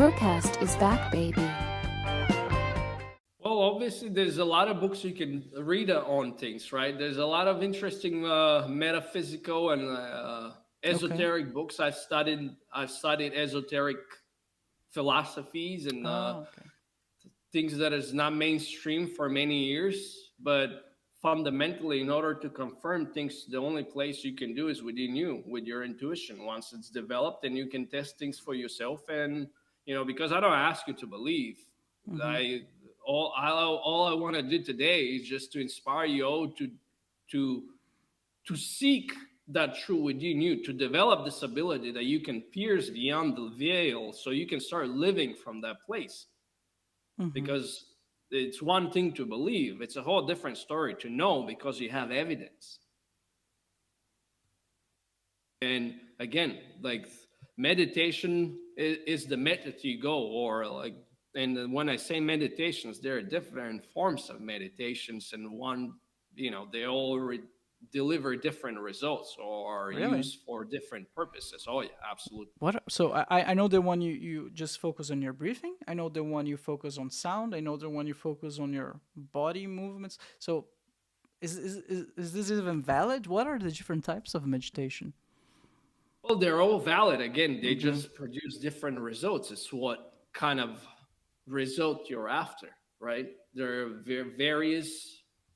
BRUCAST is back, baby. Well, obviously, there's a lot of books you can read on things, right? There's a lot of interesting metaphysical and Okay. esoteric books. I've studied esoteric philosophies and Okay. things that is not mainstream for many years, but fundamentally, in order to confirm things, the only place you can do is within you, with your intuition. Once it's developed, and you can test things for yourself, and because I don't ask you to believe. Mm-hmm. I all I want to do today is just to inspire you all to to seek that truth within you, to develop this ability that you can pierce beyond the veil, so you can start living from that place. Mm-hmm. Because it's one thing to believe, it's a whole different story to know, because you have evidence. And again, like, meditation is the method you go, or like, and when I say meditations, there are different forms of meditations, and they all deliver different results or are Really? used for different purposes. Oh yeah, absolutely. What? So I know the one you just focus on your breathing. I know the one you focus on sound. I know the one you focus on your body movements. So is this even valid? What are the different types of meditation? Well, they're all valid. Again, they Mm-hmm. just produce different results. It's what kind of result you're after, right? There are various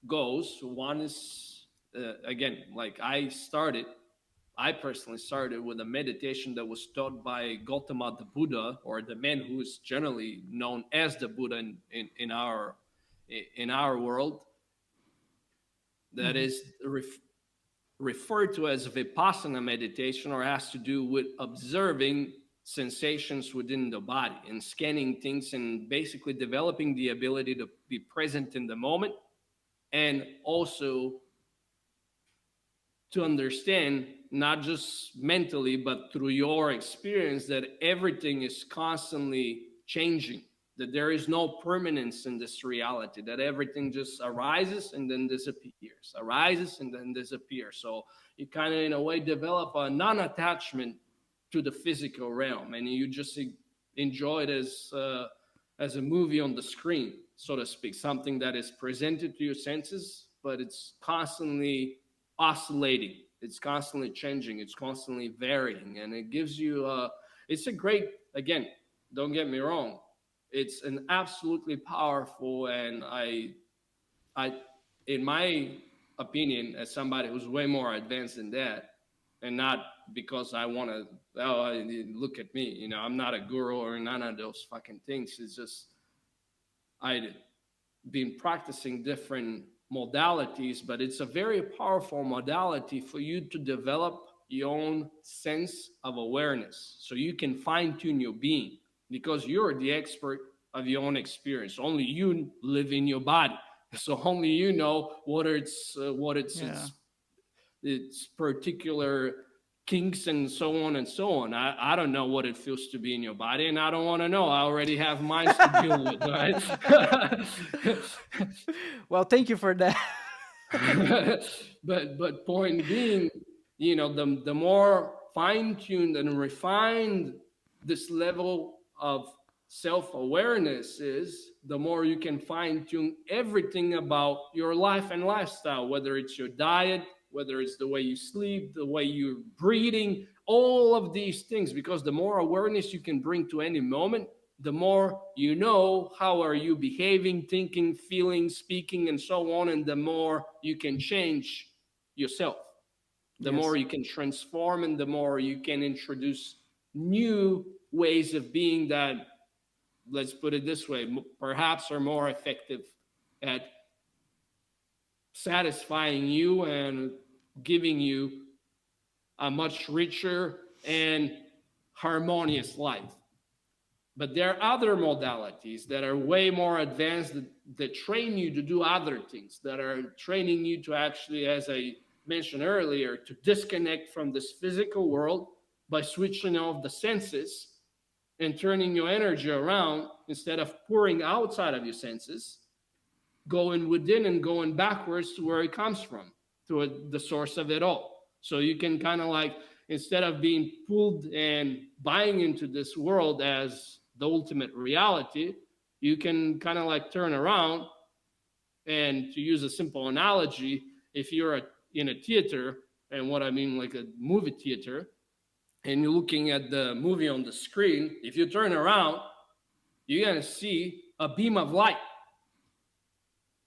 goals. One is, again, like I personally started with a meditation that was taught by Gautama the Buddha, or the man who is generally known as the Buddha in our world. That Mm-hmm. is referred to as vipassana meditation, or has to do with observing sensations within the body and scanning things, and basically developing the ability to be present in the moment, and also to understand, not just mentally but through your experience, that everything is constantly changing, that there is no permanence in this reality, that everything just arises and then disappears, arises and then disappears. So you kind of, in a way, develop a non-attachment to the physical realm, and you just enjoy it as a movie on the screen, so to speak, something that is presented to your senses, but it's constantly oscillating, it's constantly changing, it's constantly varying, and it gives you it's a great, again, don't get me wrong, it's an absolutely powerful, and I in my opinion, as somebody who's way more advanced than that, and not because I want to, look at me, I'm not a guru or none of those fucking things. It's just I've been practicing different modalities, but it's a very powerful modality for you to develop your own sense of awareness, so you can fine tune your being, because you're the expert of your own experience. Only you live in your body, so only you know Yeah. its particular kinks and so on and so on. I don't know what it feels to be in your body, and I don't want to know. I already have minds to deal with, right? Well, thank you for that. but point being, the more fine-tuned and refined this level of self-awareness is, the more you can fine-tune everything about your life and lifestyle, whether it's your diet, whether it's the way you sleep, the way you're breathing, all of these things. Because the more awareness you can bring to any moment, the more you know how are you behaving, thinking, feeling, speaking, and so on, and the more you can change yourself, the more Yes. you can transform, and the more you can introduce new ways of being that, let's put it this way, perhaps are more effective at satisfying you and giving you a much richer and harmonious life. But there are other modalities that are way more advanced, that train you to do other things, that are training you to actually, as I mentioned earlier, to disconnect from this physical world by switching off the senses and turning your energy around, instead of pouring outside of your senses, going within and going backwards to where it comes from, to the source of it all. So you can kind of, like, instead of being pulled and buying into this world as the ultimate reality, you can kind of like turn around. And to use a simple analogy, if you're in a theater, and what I mean like a movie theater, and you're looking at the movie on the screen, if you turn around, you're going to see a beam of light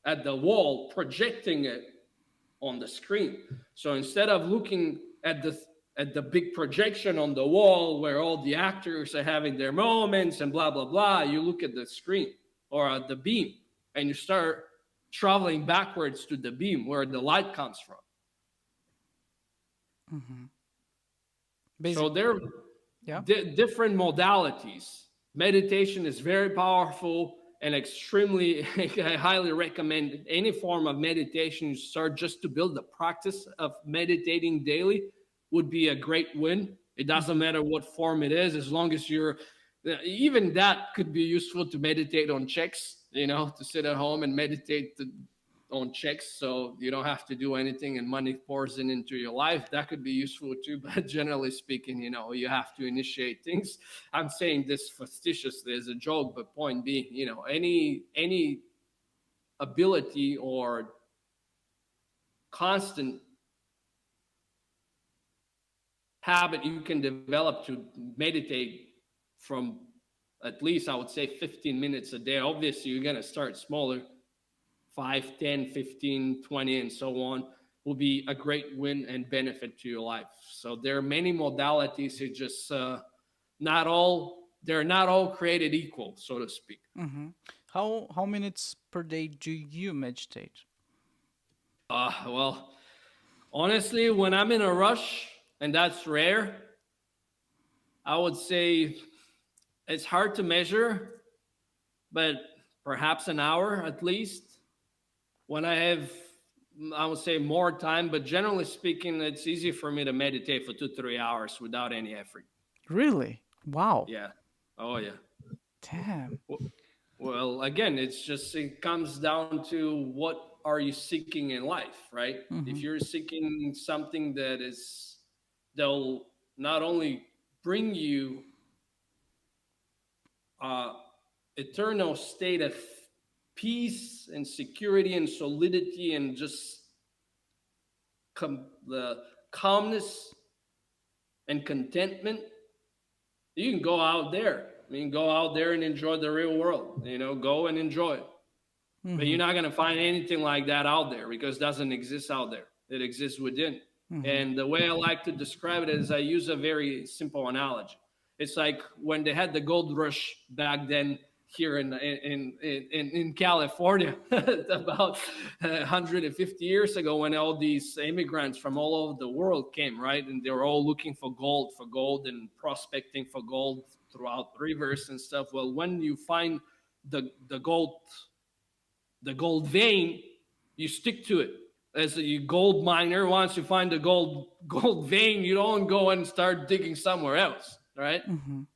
at the wall projecting it on the screen. So instead of looking at the big projection on the wall where all the actors are having their moments and blah blah blah, you look at the screen or at the beam, and you start traveling backwards to the beam where the light comes from. So there are different modalities. Meditation is very powerful and extremely, I highly recommend any form of meditation you start just to build the practice of meditating daily would be a great win. It doesn't matter what form it is, as long as you're, even that could be useful to meditate on checks, to sit at home and meditate on checks so you don't have to do anything and money pours into your life. That could be useful too, but generally speaking, you have to initiate things. I'm saying this facetiously as a joke, but point being, any ability or constant habit you can develop to meditate from at least, I would say, 15 minutes a day. Obviously, you're going to start smaller. 5, 10, 15, 20, and so on will be a great win and benefit to your life. So there are many modalities. It's just they're not all created equal, so to speak. How minutes per day do you meditate? Well, honestly, when I'm in a rush, and that's rare, I would say it's hard to measure, but perhaps an hour at least. When I have, I would say, more time, but generally speaking, it's easy for me to meditate for 2-3 hours without any effort. Really? Wow. Yeah. Oh, yeah. Damn. Well, again, it comes down to what are you seeking in life, right? If you're seeking something that'll not only bring you eternal state of peace and security and solidity and just the calmness and contentment, you can go out there. Go out there and enjoy the real world. Go and enjoy it. But you're not going to find anything like that out there because it doesn't exist out there. It exists within. And the way I like to describe it is I use a very simple analogy. It's like when they had the gold rush back then here in California about 150 years ago, when all these immigrants from all over the world came, right? And they were all looking for gold and prospecting for gold throughout rivers and stuff. Well, when you find the gold vein, you stick to it. As a gold miner, once you find the gold vein, you don't go and start digging somewhere else, right?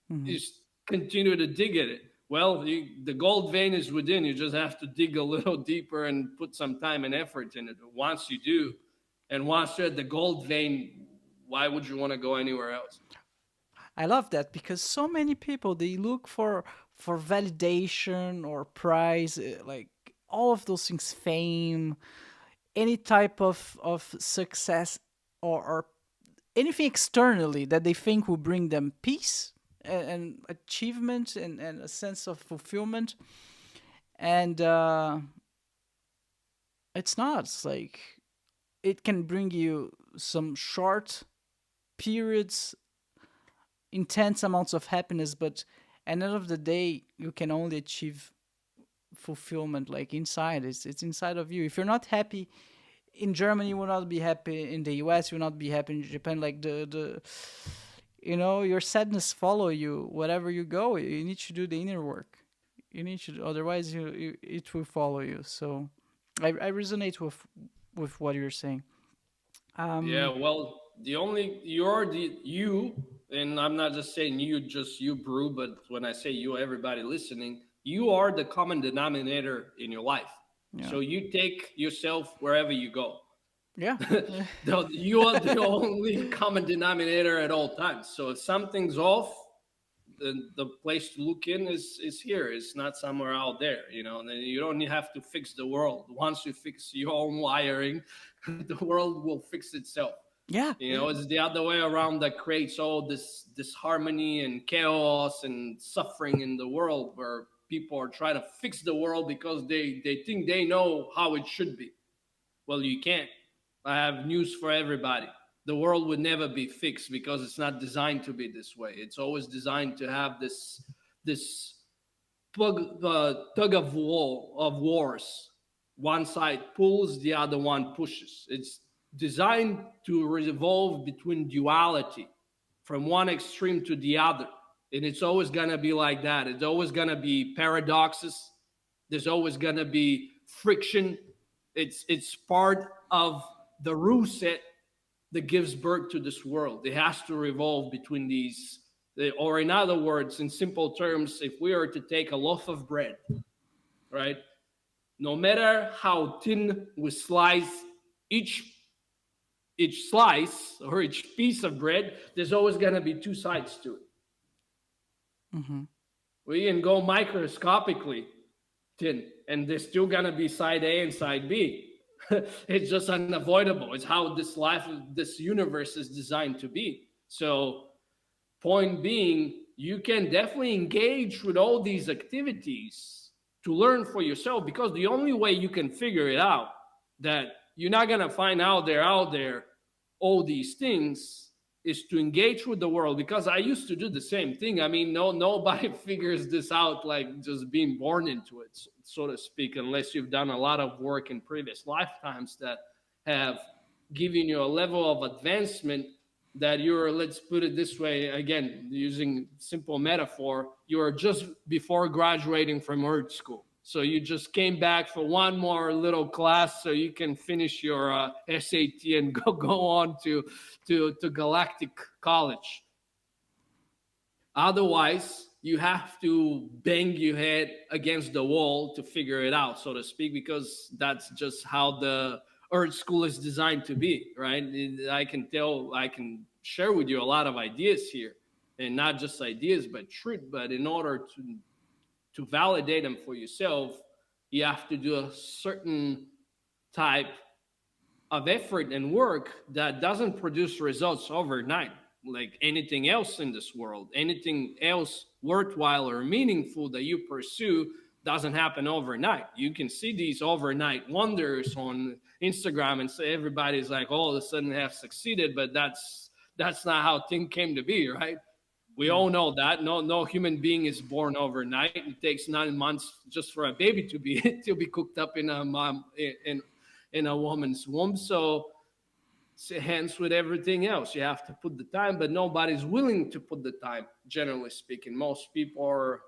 You just continue to dig at it. Well, the gold vein is within. You just have to dig a little deeper and put some time and effort in it. Once you do, and once you're at the gold vein, why would you want to go anywhere else? I love that because so many people, they look for validation or prize, like all of those things, fame, any type of success or anything externally that they think will bring them peace and achievement and a sense of fulfillment. And it's not. It's like it can bring you some short periods, intense amounts of happiness, but at the end of the day, you can only achieve fulfillment like inside. It's inside of you. If you're not happy in Germany, you will not be happy in the US, you will not be happy in Japan. Like your sadness follow you wherever you go. You need to do the inner work. You need to, otherwise it will follow you. So I resonate with what you're saying. Yeah, well, you, and I'm not just saying you, just you, Brew, but when I say you, everybody listening, you are the common denominator in your life. Yeah. So you take yourself wherever you go. Yeah. You are the only common denominator at all times. So if something's off, the place to look in is here. It's not somewhere out there, you know. And then you don't have to fix the world. Once you fix your own wiring, the world will fix itself. Yeah. You know, it's the other way around that creates all this disharmony and chaos and suffering in the world, where people are trying to fix the world because they think they know how it should be. Well, you can't. I have news for everybody. The world would never be fixed because it's not designed to be this way. It's always designed to have this tug of wars. One side pulls, the other one pushes. It's designed to revolve between duality from one extreme to the other. And it's always going to be like that. It's always going to be paradoxes. There's always going to be friction. It's part of the rule set that gives birth to this world. It has to revolve between these, or in other words, in simple terms, if we are to take a loaf of bread, right? No matter how thin we slice each slice or each piece of bread, there's always going to be two sides to it. Mm-hmm. We can go microscopically thin, and there's still going to be side A and side B. It's just unavoidable. It's how this life, this universe is designed to be. So, point being, you can definitely engage with all these activities to learn for yourself, because the only way you can figure it out, that you're not going to find out there all these things, is to engage with the world. Because I used to do the same thing. I mean, nobody figures this out like just being born into it, so to speak, unless you've done a lot of work in previous lifetimes that have given you a level of advancement that you're, let's put it this way, again, using simple metaphor, you're just before graduating from Earth school. So you just came back for one more little class so you can finish your SAT and go on to Galactic College. Otherwise, you have to bang your head against the wall to figure it out, so to speak, because that's just how the Earth school is designed to be, right? I can share with you a lot of ideas here, and not just ideas, but truth. But in order to validate them for yourself, you have to do a certain type of effort and work that doesn't produce results overnight. Like anything else in this world, anything else worthwhile or meaningful that you pursue doesn't happen overnight. You can see these overnight wonders on Instagram and say everybody's like all of a sudden have succeeded, but that's not how things came to be, right? We all know that no human being is born overnight. It takes 9 months just for a baby to be cooked up in a mom in a woman's womb. So hence with everything else, you have to put the time, but nobody's willing to put the time. Generally speaking, most people are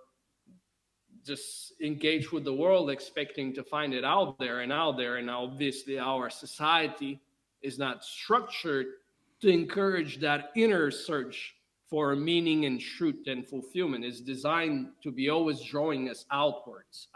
just engaged with the world, expecting to find it out there. And obviously, our society is not structured to encourage that inner search for meaning and truth and fulfillment. Is designed to be always drawing us outwards